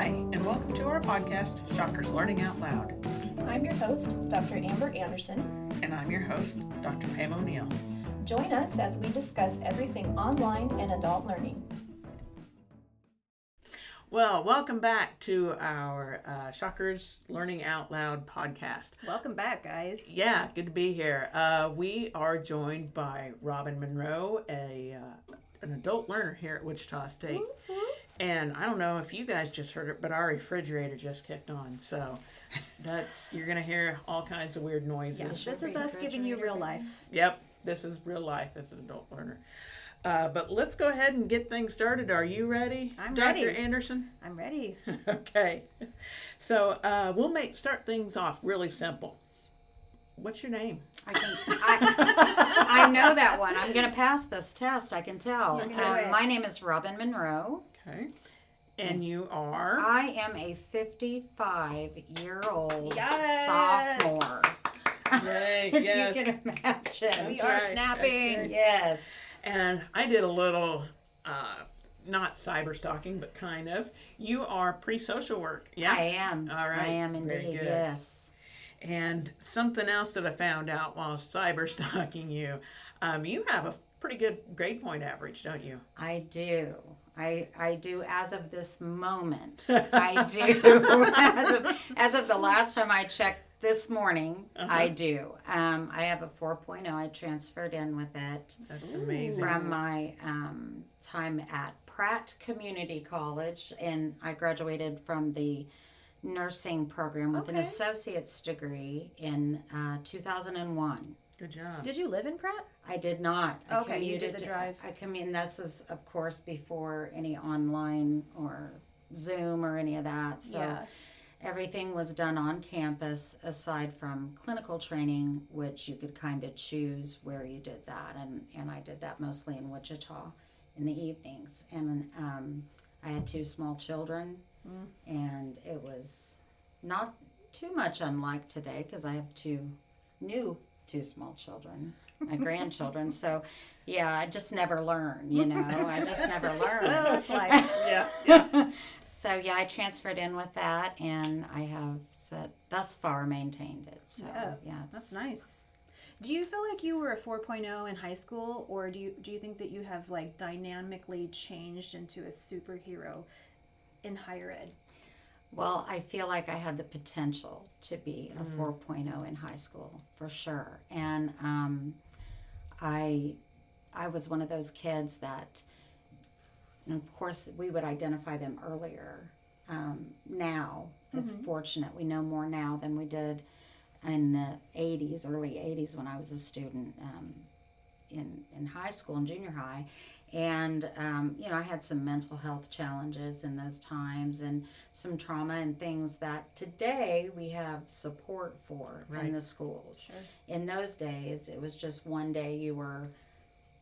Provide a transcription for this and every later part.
Hi, and welcome to our podcast, Shockers Learning Out Loud. I'm your host, Dr. Amber Anderson. And I'm your host, Dr. Pam O'Neill. Join us as we discuss everything online and adult learning. Well, welcome back to our Shockers Learning Out Loud podcast. Welcome back, guys. Yeah, good to be here. We are joined by Robin Monroe, an adult learner here at Wichita State. Mm-hmm. And I don't know if you guys just heard it, but our refrigerator just kicked on. So you're going to hear all kinds of weird noises. Yes, this is us giving you real life. Yep, this is real life as an adult learner. But let's go ahead and get things started. Are you ready, I'm Dr. ready. Anderson? I'm ready. Okay. So we'll start things off really simple. What's your name? I know that one. I'm going to pass this test, I can tell. Okay. My name is Robin Monroe. Okay. And you are? I am a 55-year-old Yes. sophomore. Yay, If yes. you can imagine. We are snapping. Okay. Yes. And I did a little, not cyber stalking, but kind of. You are pre-social work, yeah? I am. All right. I am Very indeed, good. yes. And something else that I found out while cyber stalking you, you have a pretty good grade point average, don't you? I do. I do as of this moment. I do. as of the last time I checked this morning, I do. I have a 4.0. I transferred in with it. That's amazing. From my time at Pratt Community College, and I graduated from the nursing program with an Okay. associate's degree in 2001. Good job. Did you live in Pratt? I did not. I Okay, you did the drive. This was, of course, before any online or Zoom or any of that. So Yeah. everything was done on campus aside from clinical training, which you could kind of choose where you did that. And I did that mostly in Wichita in the evenings. And I had 2 small children, and it was not too much unlike today because I have 2 small children, my grandchildren. So, yeah, I just never learn, I just never learn. Well, that's life. Yeah. So, yeah, I transferred in with that, and I have thus far maintained it. So, yeah, That's nice. Do you feel like you were a 4.0 in high school, or do you think that you have like dynamically changed into a superhero in higher ed? Well, I feel like I had the potential to be a 4.0 in high school, for sure. And I was one of those kids that, and of course, we would identify them earlier. Now, it's fortunate we know more now than we did in the early 80s when I was a student in high school and junior high. And, I had some mental health challenges in those times and some trauma and things that today we have support for in the schools. Sure. In those days, it was just one day you were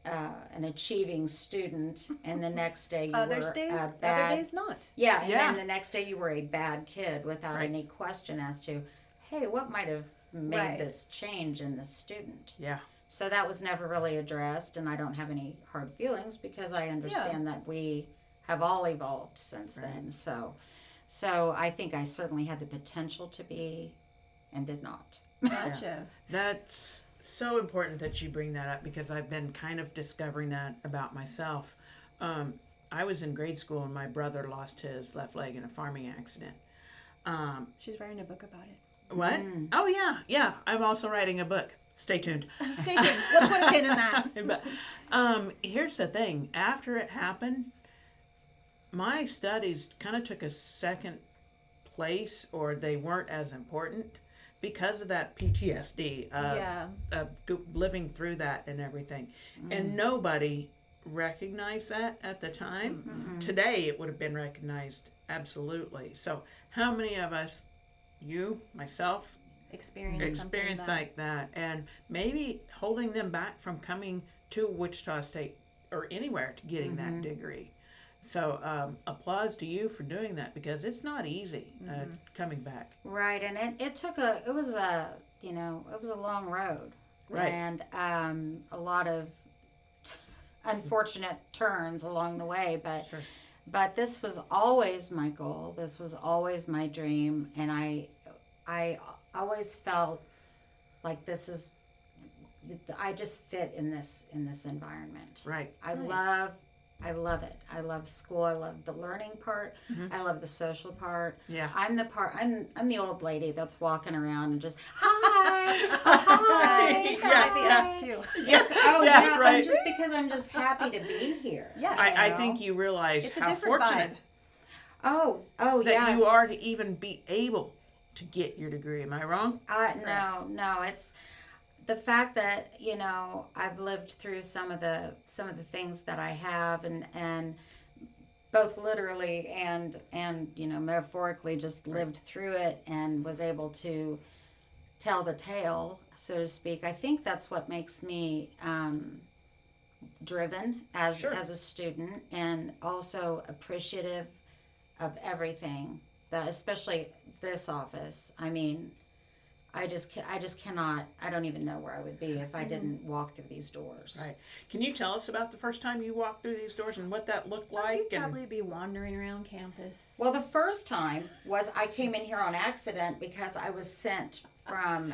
an achieving student, and the next day you Other were a other bad... days not. Yeah, and Yeah. then the next day you were a bad kid without Right. any question as to, hey, what might have made Right. this change in this student? Yeah. So that was never really addressed, and I don't have any hard feelings because I understand that we have all evolved since then. So I think I certainly had the potential to be and did not. Gotcha. That's so important that you bring that up because I've been kind of discovering that about myself. I was in grade school and my brother lost his left leg in a farming accident. She's writing a book about it. What? Oh, yeah. I'm also writing a book. Stay tuned. Stay tuned. We'll put a pin in that. But here's the thing. After it happened, my studies kind of took a second place, or they weren't as important because of that PTSD of living through that and everything. And nobody recognized that at the time. Today, it would have been recognized absolutely. So how many of us, you, myself, experience like that, and maybe holding them back from coming to Wichita State or anywhere to getting that degree. So applause to you for doing that because it's not easy coming back. Right, and it was a long road. Right. And a lot of unfortunate turns along the way, but Sure. but this was always my goal. This was always my dream, and I always felt like I just fit in this environment. Right. I love it. I love school. I love the learning part. I love the social part. Yeah. I'm the old lady that's walking around and just hi, hi. That might be us too. Yes. Oh Yeah, yeah. right. Just because I'm just happy to be here. Yeah. I think you realize It's a how different fortunate vibe. Oh that yeah. you are to even be able to get your degree. Am I wrong? No. It's the fact that I've lived through some of the things that I have, and both literally and metaphorically just lived through it and was able to tell the tale, so to speak. I think that's what makes me driven as a student, and also appreciative of everything that, especially this office. I mean, I just cannot. I don't even know where I would be if I didn't walk through these doors. Right. Can you tell us about the first time you walked through these doors and what that looked like? You'd probably be wandering around campus. Well, the first time was I came in here on accident because I was sent from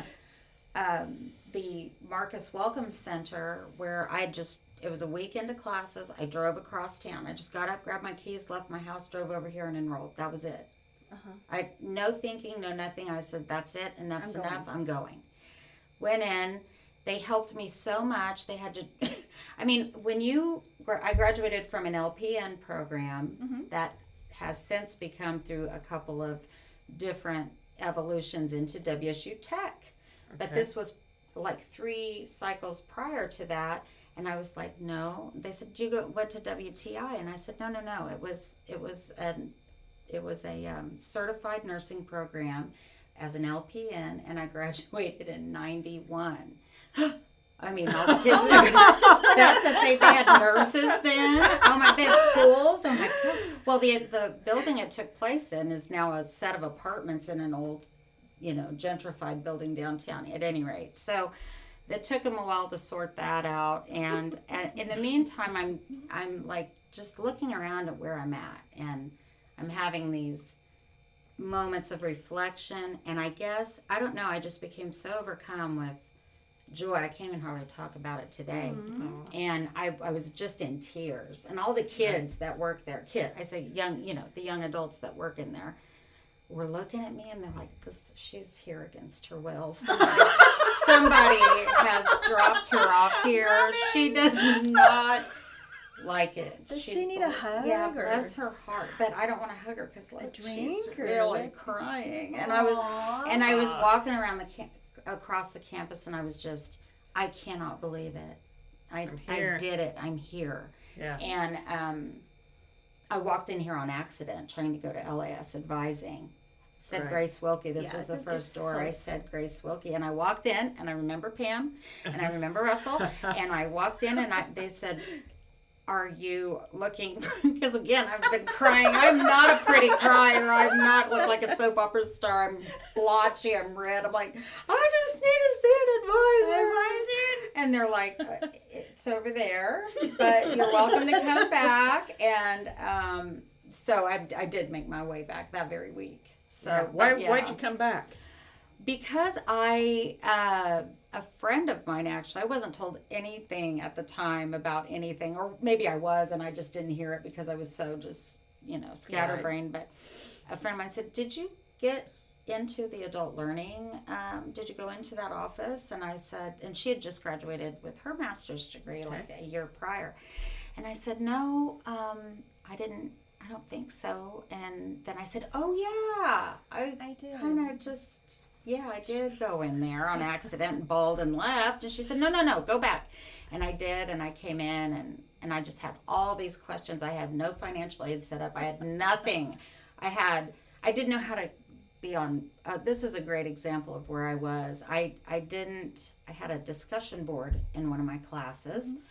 the Marcus Welcome Center, where it was a weekend of classes. I drove across town. I just got up, grabbed my keys, left my house, drove over here, and enrolled. That was it. I no thinking, no nothing. I said, that's it. Enough's enough. I'm going. Went in. They helped me so much. They had to. I mean, I graduated from an LPN program that has since become, through a couple of different evolutions, into WSU Tech. But this was like 3 cycles prior to that. And I was like, no. They said, you went to WTI? And I said, no. It was a certified nursing program as an LPN, and I graduated in 91. I mean, all the kids, that's the thing. They had nurses then. Oh my, they had schools. Oh my God. Well, the building it took place in is now a set of apartments in an old, gentrified building downtown, at any rate. So it took them a while to sort that out. And in the meantime, I'm like just looking around at where I'm at, and I'm having these moments of reflection, and I guess, I don't know, I just became so overcome with joy. I can't even hardly talk about it today. And I was just in tears. And all the kids that work there, I say young, the young adults that work in there, were looking at me, and they're like, she's here against her will. Somebody has dropped her off here. She does not like it. Does she need a hug? Yeah, bless her heart. But I don't want to hug her because she's really crying. And I was walking around across the campus, and I was just, I cannot believe it. I did it. I'm here. Yeah. And I walked in here on accident, trying to go to LAS advising. Said Right. Grace Wilkie. This was the first door. I said Grace Wilkie, and I walked in, and I remember Pam, and I remember Russell, and I walked in, and they said, are you looking, because again, I've been crying. I'm not a pretty crier. I'm not look like a soap opera star. I'm blotchy. I'm red. I'm like, I just need to see an advisor. And they're like, it's over there, but you're welcome to come back. And so I did make my way back that very week. So why'd you come back? Because a friend of mine, actually, I wasn't told anything at the time about anything, or maybe I was, and I just didn't hear it because I was so just, scatterbrained. But a friend of mine said, did you get into the adult learning? Did you go into that office? And I said, and she had just graduated with her master's degree like a year prior. And I said, no, I didn't. I don't think so. And then I said, oh yeah, I did. Kind of just, yeah, I did go in there on accident and bawled and left. And she said, no, go back. And I did, and I came in, and I just had all these questions. I had no financial aid set up. I had nothing. I didn't know how to be on, this is a great example of where I was. I had a discussion board in one of my classes. Mm-hmm.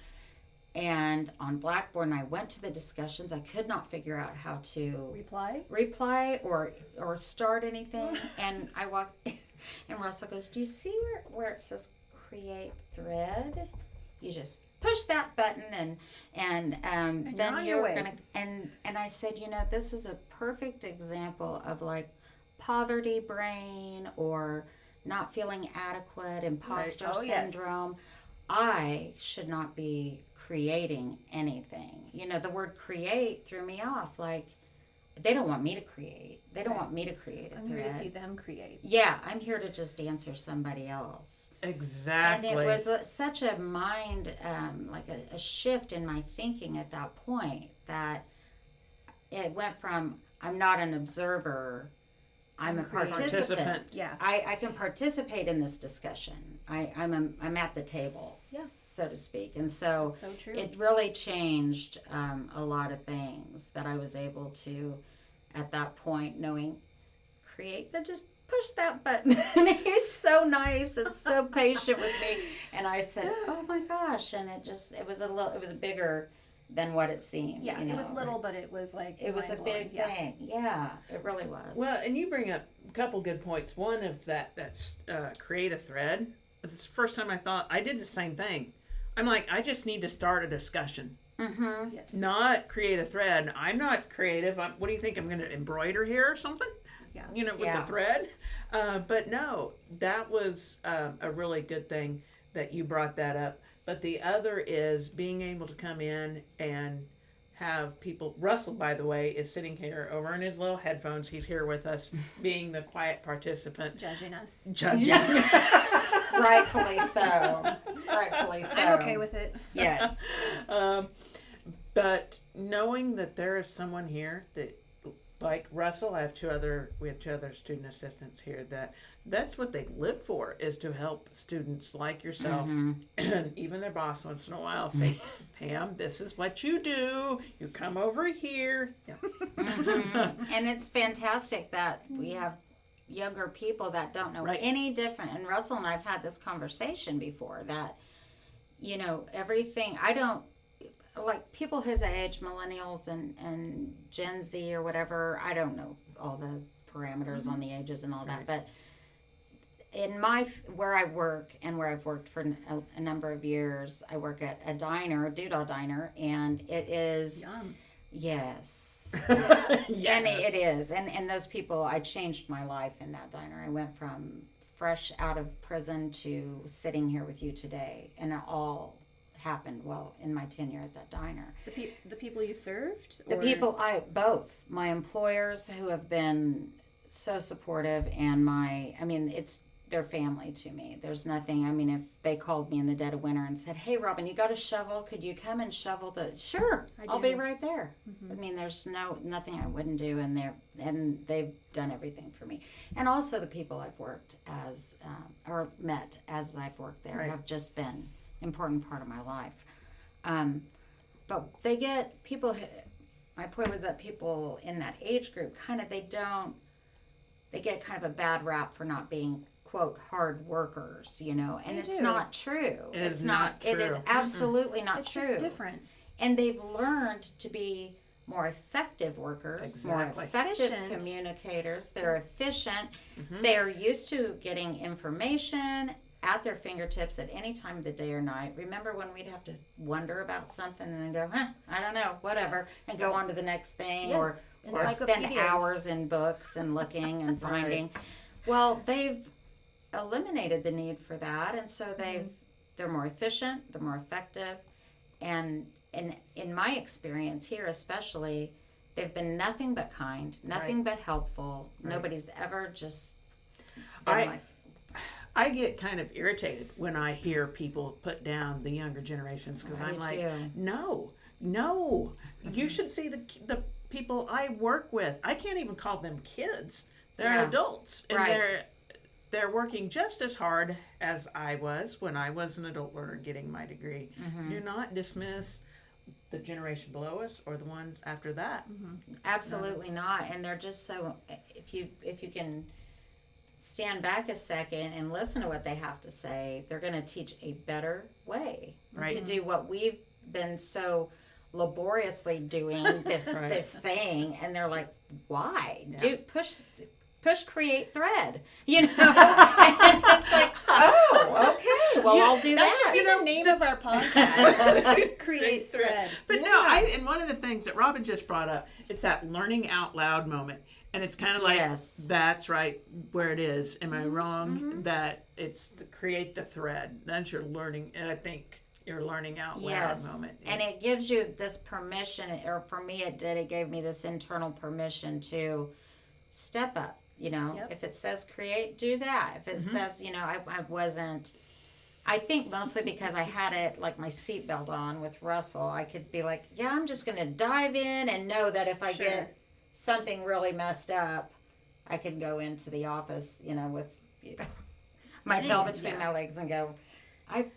And on Blackboard, and I went to the discussions. I could not figure out how to reply or start anything. And I walked, and Russell goes, do you see where it says create thread? You just push that button and you're then on your you're way. gonna and I said, this is a perfect example of like poverty brain or not feeling adequate, imposter Oh, yes. syndrome. I should not be creating anything. The word create threw me off. Like, they don't want me to create. They don't want me to create a I'm thread. here to see them create. Yeah, I'm here to just answer somebody else. Exactly. And it was such a mind, like a shift in my thinking at that point, that it went from I'm not an observer, I'm a participant. Yeah. I can participate in this discussion. I'm at the table, Yeah. so to speak. And so, So true. it really changed a lot of things that I was able to, at that point, knowing create, that just push that button. And he's so nice and so patient with me. And I said, oh my gosh. And it was bigger than what it seemed. Yeah, it was little, but it was like It was a big thing. Yeah, it really was. Well, and you bring up a couple good points. One of that's create a thread. It's the first time I did the same thing. I'm like, I just need to start a discussion. Mm-hmm. Yes. Not create a thread. I'm not creative. What do you think? I'm going to embroider here or something? Yeah. With the thread. But no, that was a really good thing that you brought that up. But the other is being able to come in and have people. Russell, by the way, is sitting here over in his little headphones. He's here with us, being the quiet participant. Judging us. Judging. Rightfully so. Rightfully so. I'm okay with it. Yes. But knowing that there is someone here that, like Russell, we have two other student assistants here that's what they live for, is to help students like yourself, and even their boss once in a while say, Pam, this is what you do. You come over here. Yeah. And it's fantastic that we have younger people that don't know Right. any different. And Russell and I've had this conversation before that, everything, I don't, like people his age, millennials and Gen Z or whatever, I don't know all the parameters on the ages and all that, Right. but in where I work and where I've worked for a number of years, I work at a diner, a doodah diner, and it is Yum. yes, yes. Yes. And it is, and those people, I changed my life in that diner. I went from fresh out of prison to sitting here with you today, and it all happened in my tenure at that diner. The people you served? The people, both my employers who have been so supportive, and it's their family to me. There's nothing, if they called me in the dead of winter and said, hey Robin, you got a shovel, could you come and shovel sure, I'll be right there. There's nothing I wouldn't do, and they've done everything for me. And also the people I've worked as or met as I've worked there Right. have just been important part of my life. But they get people, my point was that people in that age group they get kind of a bad rap for not being quote hard workers, and it's not true. It's not It is true. absolutely not It's true. just different. And they've learned to be more effective workers, more Exactly. effective Efficient. communicators. They're efficient. They're used to getting information at their fingertips at any time of the day or night. Remember when we'd have to wonder about something and then go, I don't know, whatever, and go on to the next thing, Yes. or spend Encyclopedias. hours in books and looking and finding. Well, they've eliminated the need for that, and so they're more efficient, they're more effective, and in my experience here especially, they've been nothing but kind, nothing but helpful. Right. Nobody's ever just been I get kind of irritated when I hear people put down the younger generations, because I I'm do like, too. no, you should see the people I work with. I can't even call them kids. They're Yeah. adults, and Right. they're working just as hard as I was when I was an adult learner getting my degree. Do not dismiss the generation below us or the ones after that. Absolutely not. And they're just so, if you can stand back a second and listen to what they have to say, they're going to teach a better way Right. to do what we've been so laboriously doing this Right. this thing. And they're like, why? Yeah. Push push create thread, you know? And it's like, oh, okay, well, I'll do That that. should be the name of our podcast. Create thread. But and one of the things that Robin just brought up, it's that learning out loud moment. And it's kind of like, Yes. that's right where it is. Am I wrong? That it's the create the thread. That's your learning. And I think your learning out loud moment. And it gives you this permission, or for me it did, it gave me this internal permission to step up, you know. Yep. If it says create, do that. If it says, you know, I wasn't, I think mostly because I had it like my seatbelt on with Russell, I could be like, yeah, I'm just going to dive in and know that if I get something really messed up, I can go into the office, you know, with my tail between my legs and go, I've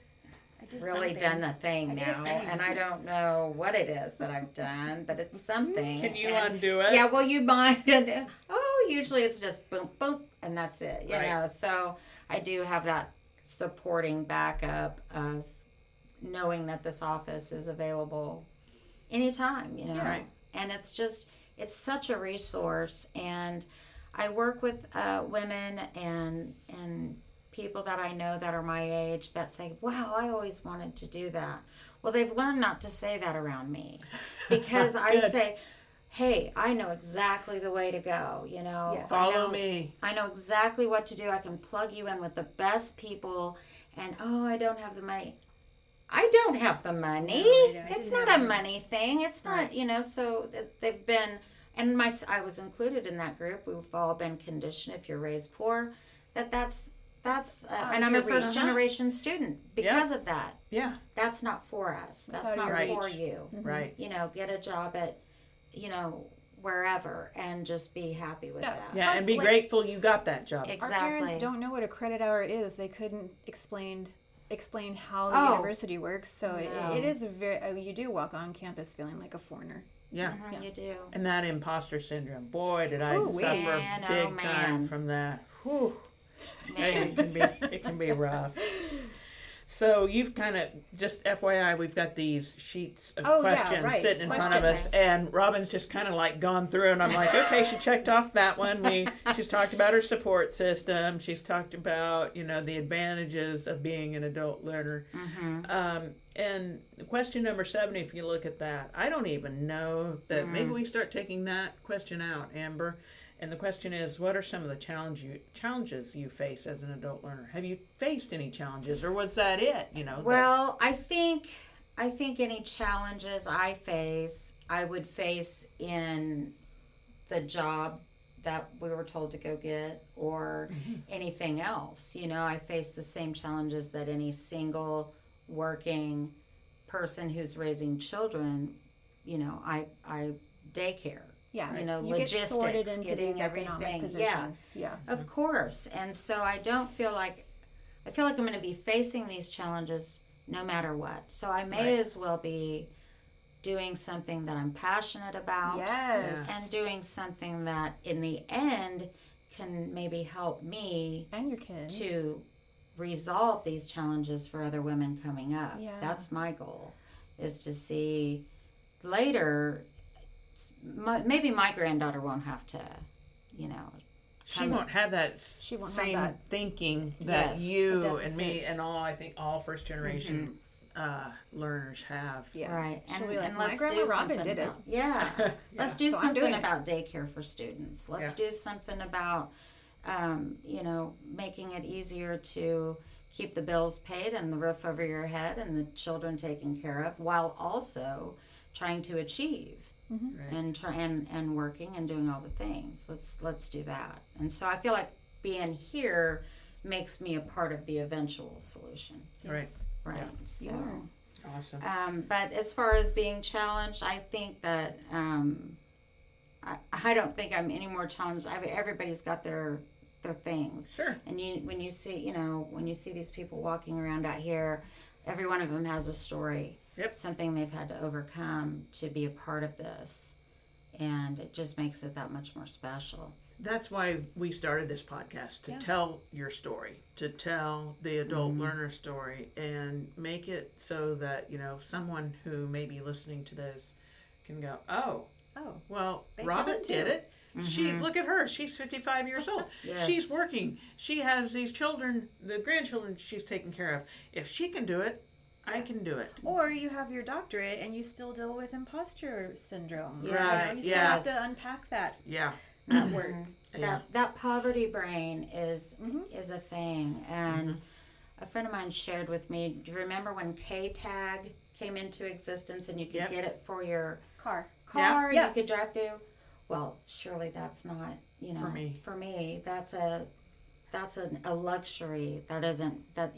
really done a thing now, and I don't know what it is that I've done, but it's something. Can you undo it? Yeah, well, you mind. Usually it's just boom, boom, and that's it, you know. So I do have that supporting backup of knowing that this office is available anytime, you know. Right. And it's just, it's such a resource, and I work with women and people that I know that are my age that say, wow, I always wanted to do that. Well, they've learned not to say that around me, because I say, hey, I know exactly the way to go, you know. Yeah. Follow me. I know exactly what to do. I can plug you in with the best people, and I don't have the money. I don't have the money. It's not a money thing. It's not, you know, so they've been, and I was included in that group. We've all been conditioned, if you're raised poor, that's and I'm a first generation student because of that. Yeah. That's not for us. That's not for you. Right. You know, get a job at, you know, wherever, and just be happy with that. Yeah, and be grateful you got that job. Exactly. Our parents don't know what a credit hour is. They couldn't explain how the university works. So it is very, you do walk on campus feeling like a foreigner. Yeah. You do. And that imposter syndrome. Boy, did I suffer big time from that. Whew. Man. It can be rough. So you've kind of, just FYI, we've got these sheets of questions sitting in front of us, and Robin's just kind of like gone through, and I'm like, okay, she checked off that one. She's talked about her support system. She's talked about, you know, the advantages of being an adult learner. And question number 7, if you look at that, I don't even know that maybe we start taking that question out, Amber. And the question is, what are some of the challenges you face as an adult learner? Have you faced any challenges, or was that it? You know. Well, I think any challenges I would face in the job that we were told to go get, or anything else. You know, I face the same challenges that any single working person who's raising children. You know, I daycare. Yeah, you know, you logistics, get sorted into getting these everything. positions. Yeah, of course. And so I feel like I'm going to be facing these challenges no matter what. So I may as well be doing something that I'm passionate about. Yes. And doing something that in the end can maybe help me and your kids to resolve these challenges for other women coming up. Yeah. That's my goal, is to see later, maybe my granddaughter won't have to, you know. She won't have that same thinking that you and me and I think all first generation learners have. Yeah. Right. And let's my grandma Robin did it. Let's do something about daycare for students. Let's do something about, you know, making it easier to keep the bills paid and the roof over your head and the children taken care of, while also trying to achieve. And working and doing all the things. Let's do that. And so I feel like being here makes me a part of the eventual solution. Yes. Right. Yeah. So awesome. But as far as being challenged, I think that I don't think I'm any more challenged. Everybody's got their things. Sure. And when you see these people walking around out here, every one of them has a story. Yep. Something they've had to overcome to be a part of this. And it just makes it that much more special. That's why we started this podcast, to tell your story, to tell the adult learner story, and make it so that, you know, someone who may be listening to this can go, oh, Oh, Well, They feel Robin it too. did it. She look at her. She's 55 years old. Yes. She's working. She has these children, the grandchildren she's taking care of. If she can do it, I can do it. or you have your doctorate and you still deal with imposter syndrome. Yes, You still have to yes. unpack that Yeah. at work. Yeah. That poverty brain is a thing. And a friend of mine shared with me, do you remember when K-Tag came into existence and you could Yep. get it for your Car. car, Yeah. you could drive through? Well, surely that's not, For me. that's a luxury that isn't, that,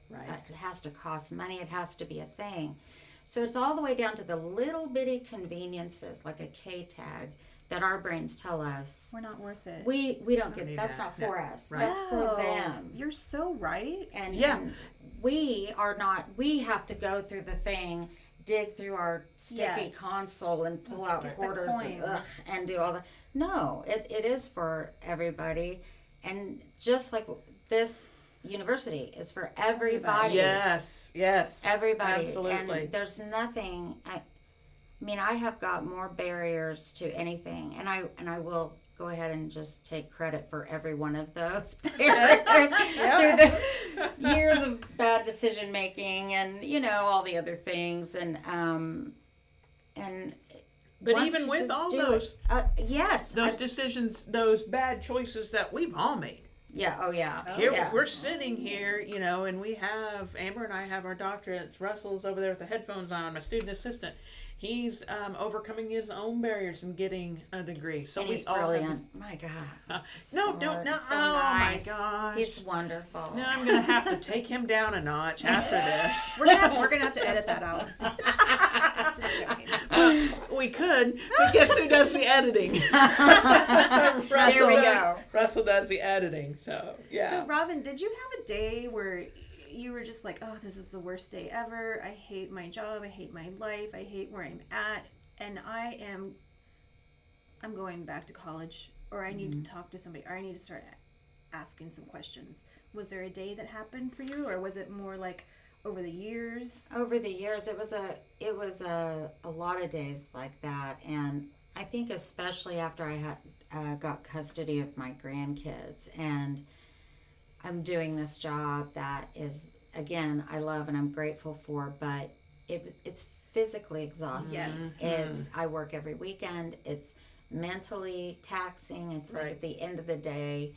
Right. it has to cost money. It has to be a thing. So it's all the way down to the little bitty conveniences like a K-Tag that our brains tell us We're not worth it. we don't get, need that's that. not for us. Right. That's for them. You're so right. And, Yeah. and we are not, we have to go through the thing, dig through our sticky Yes. console and pull out Get the quarters coins. and do all that. No, it is for everybody. And just like this university is for everybody. Yes. Yes. Everybody. Absolutely. And there's nothing, I mean, I have got more barriers to anything, and I will go ahead and just take credit for every one of those barriers through the years of bad decision making, and all the other things, and But once even you with just all do those, yes, those decisions, those bad choices that we've all made. yeah, oh yeah, Here yeah. we're sitting here, and we have Amber and I have our doctorates. Russell's over there with the headphones on, my student assistant. He's overcoming his own barriers and getting a degree. So And we he's all have- brilliant. My God. he's so No, smart, don't, no, so oh nice. my gosh. He's wonderful. No, I'm gonna have to take him down a notch after this. We're gonna have to edit that out. Just joking. We could, but guess who does the editing? There we go. Russell does the editing, so yeah. So Robin, did you have a day where you were just like, oh, this is the worst day ever. I hate my job. I hate my life. I hate where I'm at. And I'm going back to college, or I need to talk to somebody, or I need to start asking some questions. Was there a day that happened for you, or was it more like over the years? Over the years, it was a lot of days like that, and I think especially after I had got custody of my grandkids, and I'm doing this job that is, again, I love and I'm grateful for, but it's physically exhausting. Yes. It's I work every weekend. It's mentally taxing. It's like Right. at the end of the day,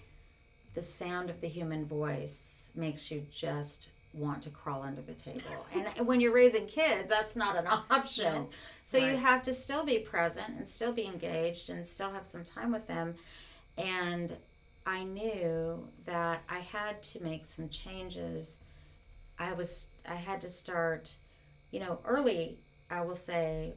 the sound of the human voice makes you just want to crawl under the table. And when you're raising kids, that's not an option. No. So you Right. have to still be present and still be engaged and still have some time with them. And I knew that I had to make some changes. I had to start, early, I will say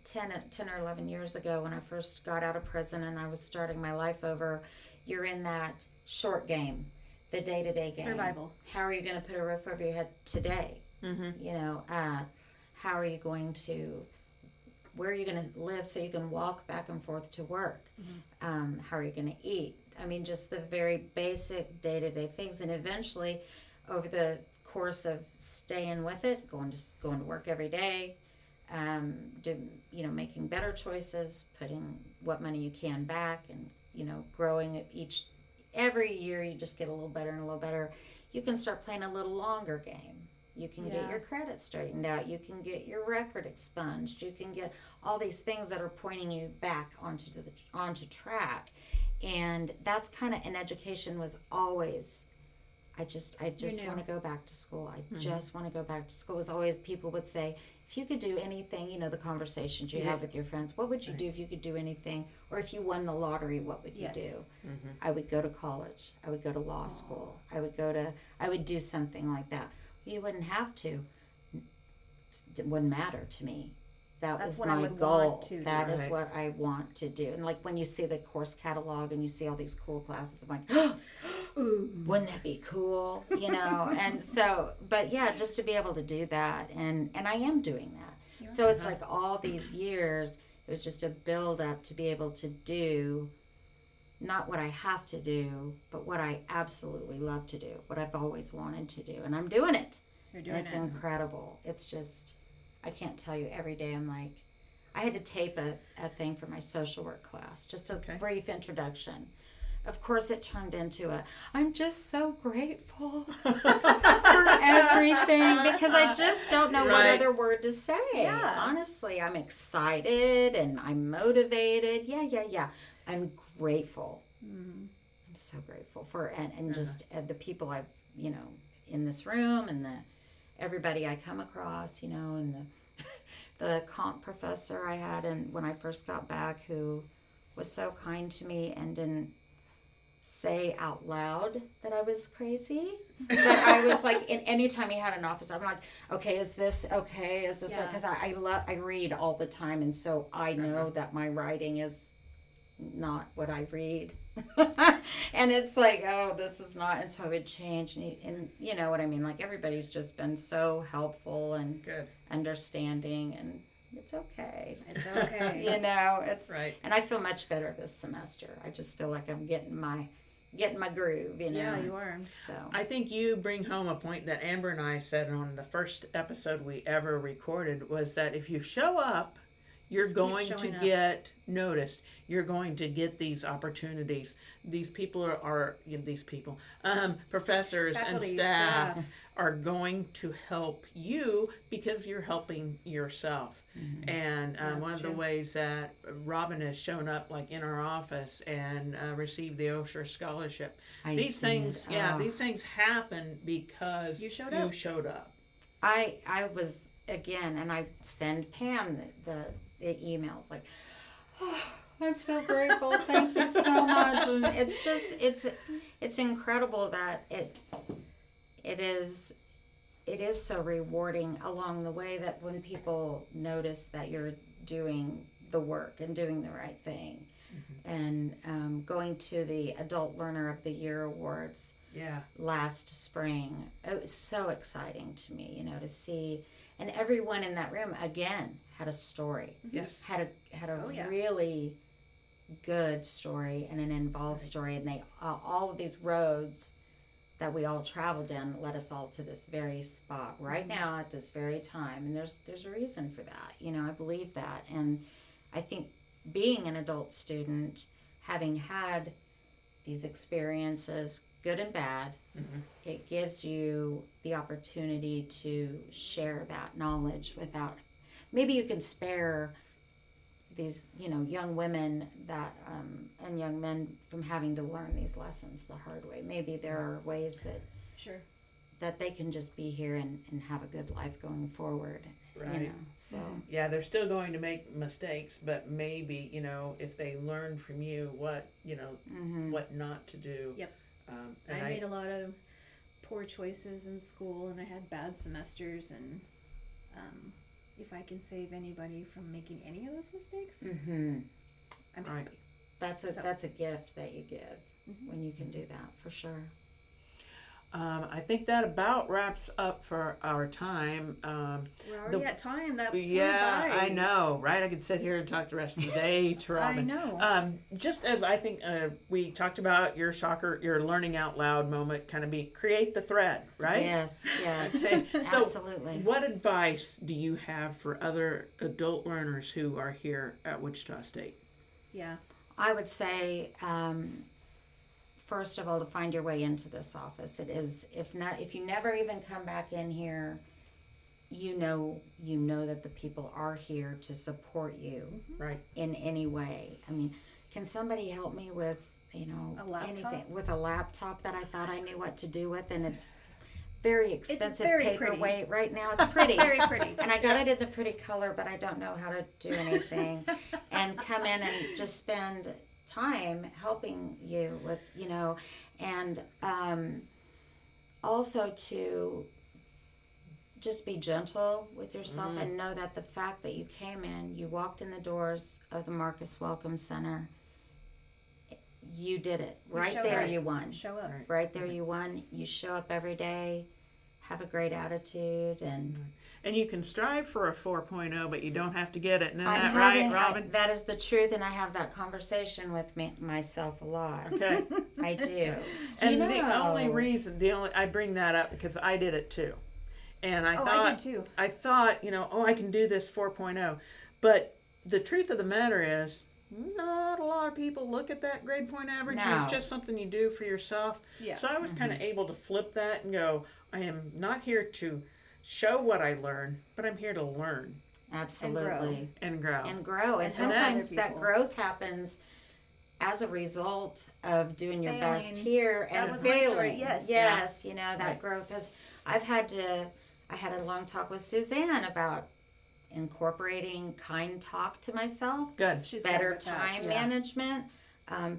10 or 11 years ago when I first got out of prison and I was starting my life over. You're in that short game, the day-to-day game. Survival. How are you going to put a roof over your head today? How are you going to, where are you going to live so you can walk back and forth to work? How are you going to eat? I mean, just the very basic day-to-day things. And eventually, over the course of staying with it, going to work every day, making better choices, putting what money you can back, and growing it every year. You just get a little better and a little better. You can start playing a little longer game. You can get your credit straightened out. You can get your record expunged. You can get all these things that are pointing you back onto track. And that's kind of, in education was always, I just want to go back to school. I just want to go back to school. It was always, people would say, if you could do anything, the conversations you have with your friends, what would you do if you could do anything? Or if you won the lottery, what would you do? I would go to college. I would go to law school. I would do something like that. You wouldn't have to. It wouldn't matter to me. That's was what I my would goal. want to do. That is Right. what I want to do. And like when you see the course catalog and you see all these cool classes, I'm like, wouldn't that be cool? And so, but yeah, just to be able to do that. And I am doing that. So it's like all these years, it was just a build up to be able to do not what I have to do, but what I absolutely love to do, what I've always wanted to do. And I'm doing it. You're doing And it's it. incredible. It's just, I can't tell you, every day I'm like, I had to tape a thing for my social work class, just a brief introduction. Of course, it turned into I'm just so grateful for everything, because I just don't know what other word to say. Yeah. Honestly, I'm excited and I'm motivated. Yeah. I'm grateful. I'm so grateful for, and just the people I've, in this room, and everybody I come across, and the comp professor I had when I first got back, who was so kind to me and didn't say out loud that I was crazy, but I was like, anytime he had an office, I'm like, okay, is this okay? Is this right? Because I read all the time, and so I know that my writing is not what I read. And it's like, oh, this is not, and so I would change, and you know what I mean, like, everybody's just been so helpful and understanding, and it's okay. It's okay. It's and I feel much better this semester. I just feel like I'm getting my groove, Yeah, you are. So I think you bring home a point that Amber and I said on the first episode we ever recorded, was that if you show up, you're going to get noticed. You're going to get these opportunities. These people are professors, faculty, and staff are going to help you because you're helping yourself. And one of the ways that Robin has shown up, like in our office, and received the Osher scholarship. These things happen because you showed up. I was, again, and I send Pam the emails like, oh, I'm so grateful. Thank you so much. And it's just, it's incredible that it is so rewarding along the way, that when people notice that you're doing the work and doing the right thing. And going to the Adult Learner of the Year Awards last spring, it was so exciting to me, to see. And everyone in that room, again, had a story. Yes. Had a really good story and an involved story. And they all of these roads that we all traveled down led us all to this very spot right now at this very time. And there's a reason for that. I believe that. And I think being an adult student, having had these experiences, good and bad, it gives you the opportunity to share that knowledge without, maybe you can spare these, young women that and young men from having to learn these lessons the hard way. Maybe there are ways that that they can just be here and have a good life going forward. Right. So yeah, they're still going to make mistakes, but maybe, if they learn from you what, what not to do. Yep. I made a lot of poor choices in school, and I had bad semesters, and if I can save anybody from making any of those mistakes, I'm happy. That's a gift that you give when you can do that, for sure. I think that about wraps up for our time. We're already at time. That flew yeah, by. I know, right? I could sit here and talk the rest of the day to Robin. I know. Just as I think we talked about your learning out loud moment, kind of create the thread, right? Yes, Okay. So absolutely. what advice do you have for other adult learners who are here at Wichita State? Yeah. I would say, first of all, to find your way into this office. It is, if you never even come back in here, you know that the people are here to support you, right, in any way. I mean, can somebody help me with, a laptop? anything with a laptop that I thought I knew what to do with, and it's very expensive, it's very paperweight right now. It's pretty. Very pretty. And I got it in the pretty color, but I don't know how to do anything. And come in and just spend time helping you with, and also to just be gentle with yourself and know that the fact that you came in, you walked in the doors of the Marcus Welcome Center, you did it. Right there, you won. Show up. Right there, you won. You show up every day, have a great attitude, and you can strive for a 4.0, but you don't have to get it. Isn't that right, Robin? That is the truth, and I have that conversation with myself a lot. Okay. I do. And the only reason, I bring that up because I did it too. And I did too. I thought, I can do this 4.0. But the truth of the matter is, not a lot of people look at that grade point average. No. It's just something you do for yourself. Yeah. So I was kind of able to flip that and go, I am not here to show what I learned, but I'm here to learn Absolutely. and grow. And grow. And And help sometimes other that people. growth happens as a result of doing your best Failing. here That and was my story, failing. yes. Yes, you know, that Right. growth is, I had a long talk with Suzanne about incorporating kind talk to myself, Good. She's good better with that. time Yeah. management,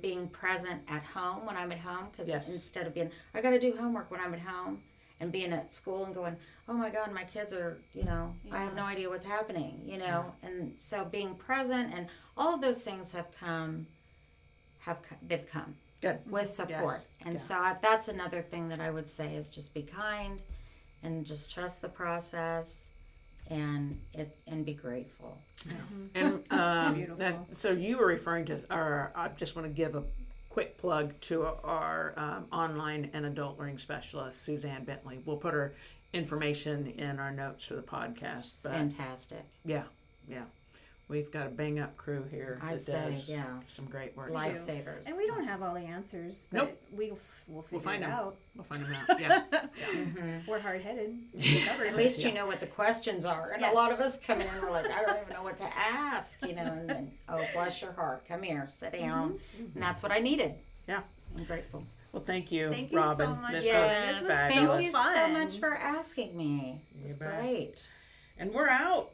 being present at home when I'm at home, because Yes. instead of being, I got to do homework when I'm at home, and being at school and going, oh my God, my kids are, I have no idea what's happening, and so being present and all of those things they've come Good. with support. Yes. And Yeah. so that's another thing that I would say is just be kind and just trust the process and be grateful. And beautiful. so you were referring to I just want to give a quick plug to our online and adult learning specialist, Suzanne Bentley. We'll put her information in our notes for the podcast. It's fantastic. Yeah. We've got a bang up crew here I'd that say, does yeah. some great work. Lifesavers. And we don't have all the answers, but Nope. we'll figure find it them. out. We'll find them out. Yeah. We're hard-headed. At least you know what the questions are. And Yes. a lot of us come in and we're like, I don't even know what to ask, and then, oh, bless your heart. Come here, sit down. And that's what I needed. Yeah. I'm grateful. Well, thank you, Thank you Robin. so much. This Yes, was this was fabulous. Thank you so fun. much for asking me. It was You bet. great. And we're out.